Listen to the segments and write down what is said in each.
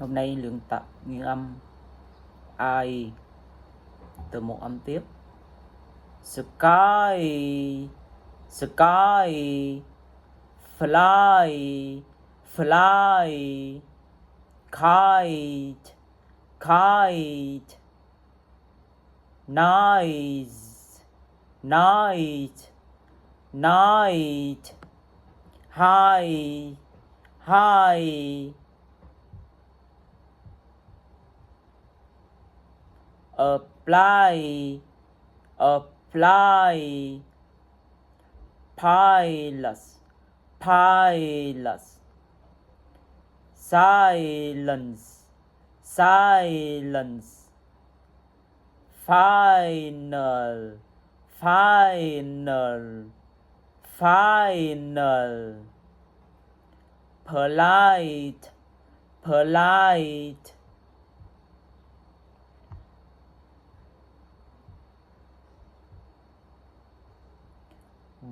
Hôm nay luyện tập nguyên âm I từ một âm tiếp. Sky, sky, fly, fly, kite, kite, nice, night, night, high, high, apply, apply, pilot, pilot, silence, silence, final, final, final, polite, polite,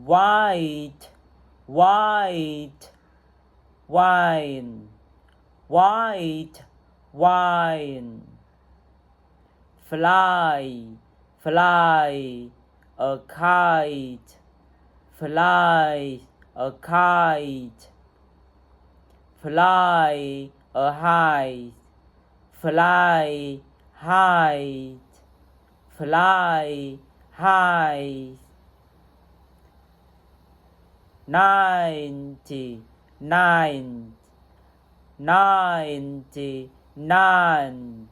white, white, wine, white, wine, fly, fly, a kite, fly, a kite, fly, a height, fly, height, fly, height, 90, 9, 99,